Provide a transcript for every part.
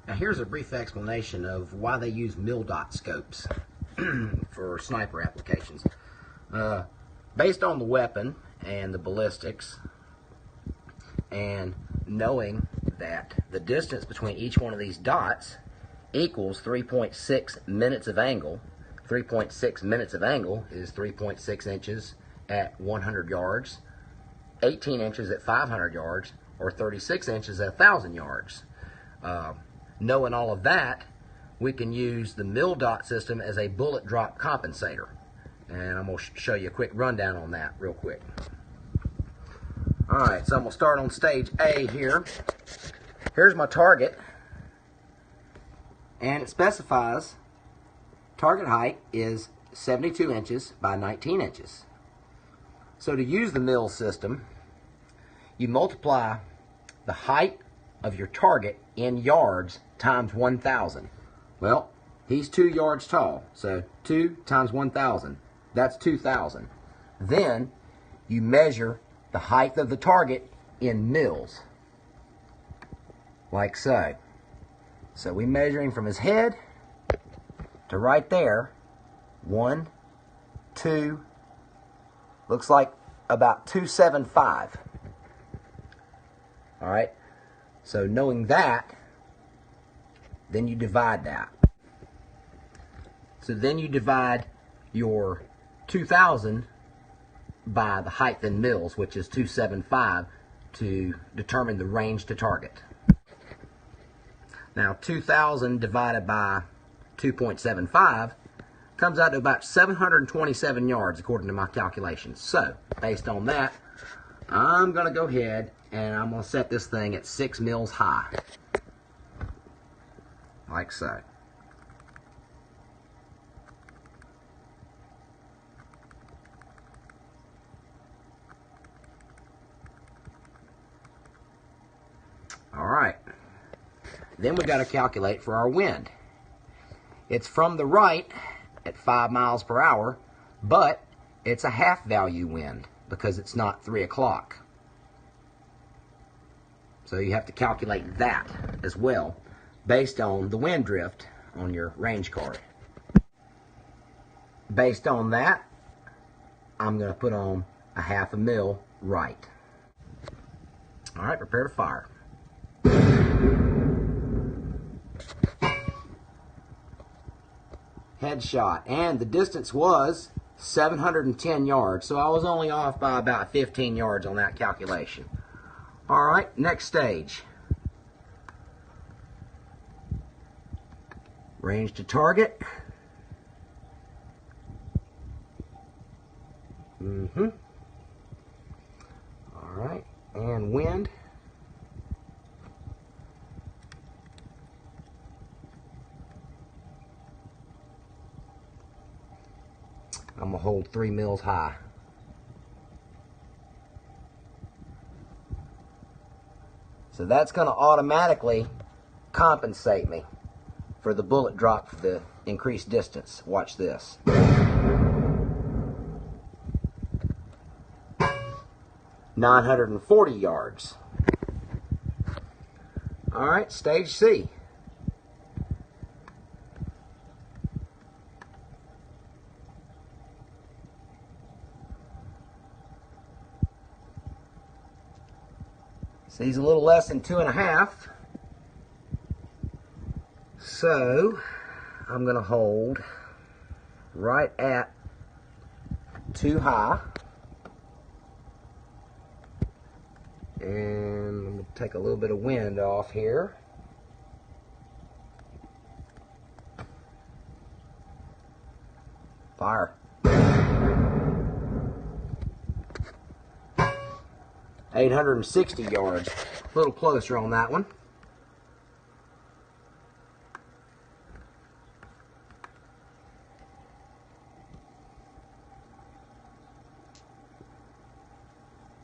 Now here's a brief explanation of why they use mil-dot scopes for sniper applications. Based on the weapon and the ballistics, and knowing that the distance between each one of these dots equals 3.6 minutes of angle. 3.6 minutes of angle is 3.6 inches at 100 yards, 18 inches at 500 yards, or 36 inches at 1,000 yards. Knowing all of that, we can use the mil-dot system as a bullet drop compensator. And I'm going to show you a quick rundown on that real quick. Alright, so I'm going to start on stage A here. Here's my target. And it specifies target height is 72 inches by 19 inches. So to use the mil system, you multiply the height of your target in yards times 1,000. Well, he's 2 yards tall, so 2 times 1,000, that's 2,000. Then you measure the height of the target in mils, like so. So we measuring from his head to right there, 1, 2, looks like about 275. All right, so knowing that, then you divide that. So then you divide your 2,000 by the height in mils, which is 275, to determine the range to target. Now 2,000 divided by 2.75 comes out to about 727 yards according to my calculations. So based on that, I'm going to go ahead and I'm going to set this thing at 6 mils high, like so. Alright, then we got to calculate for our wind. It's from the right at 5 miles per hour, but it's a half value wind because it's not 3 o'clock. So you have to calculate that as well based on the wind drift on your range card. Based on that, I'm going to put on a 1/2 mil right. Alright, prepare to fire. Headshot, and the distance was 710 yards, so I was only off by about 15 yards on that calculation. Alright, next stage. Range to target. Alright, and wind. I'm going to hold 3 mils high. So that's going to automatically compensate me for the bullet drop for the increased distance. Watch this. 940 yards. Alright, stage C. So he's a little less than 2.5. So I'm going to hold right at 2 high. And I'm going to take a little bit of wind off here. Fire. 860 yards. A little closer on that one.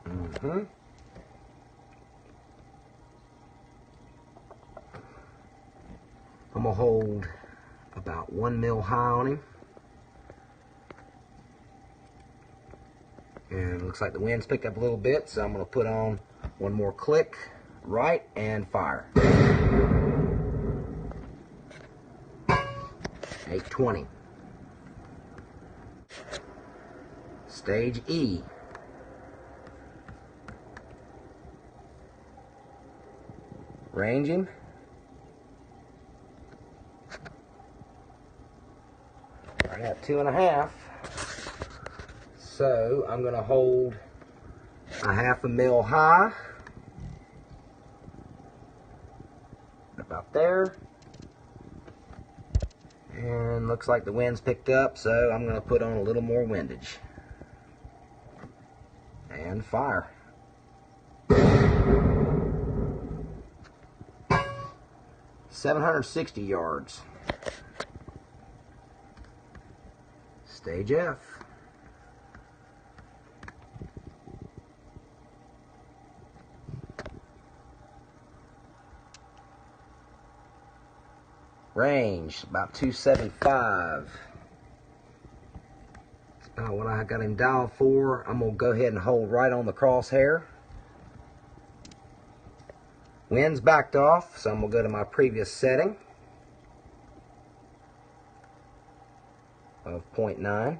I'm going to hold about 1 mil high on him. And it looks like the wind's picked up a little bit, so I'm going to put on one more click, right, and fire. 820. Stage E. Ranging. I got 2.5. So I'm going to hold a 1/2 mil high. About there. And looks like the wind's picked up, so I'm going to put on a little more windage. And fire. $760 yards. Stage F. Range, about 275. That's about what I got him dialed for. I'm going to go ahead and hold right on the crosshair. Wind's backed off, so I'm going to go to my previous setting of 0.9.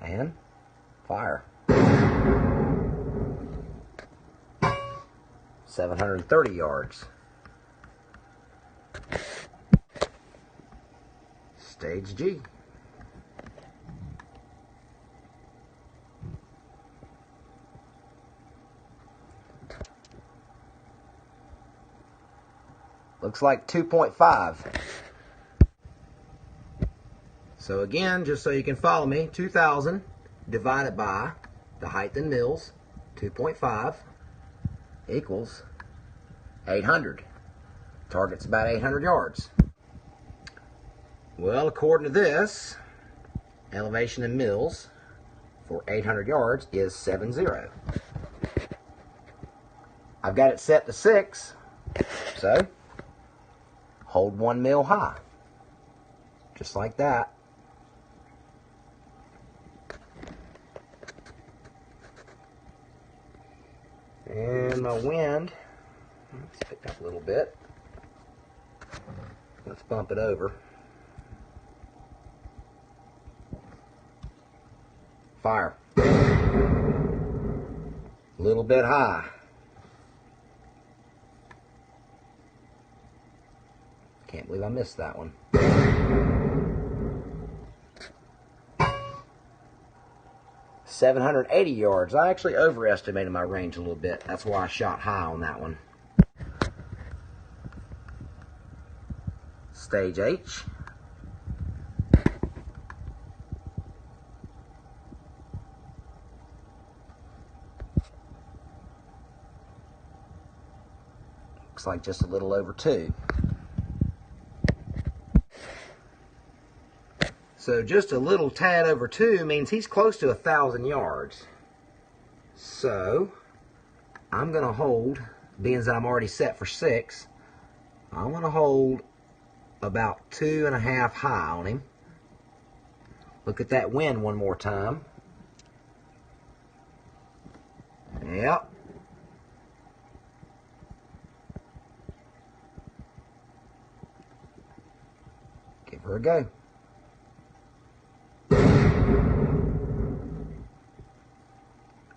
And fire. 730 yards. Stage G. Looks like 2.5. So again, just so you can follow me, 2,000 divided by the height in mils, 2.5, equals 800. Target's about 800 yards. Well, according to this, elevation in mils for 800 yards is 70. I've got it set to 6, so hold 1 mil high, just like that. And my wind, let's pick up a little bit. Let's bump it over. Fire. A little bit high. Can't believe I missed that one. 780 yards. I actually overestimated my range a little bit. That's why I shot high on that one. Stage H. Looks like just a little over 2. So just a little tad over 2 means he's close to 1,000 yards. So I'm going to hold, being that I'm already set for 6, I'm going to hold about 2.5 high on him. Look at that wind one more time. Yep. Give her a go.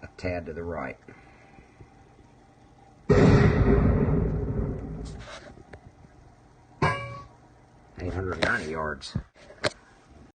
A tad to the right. 890 yards.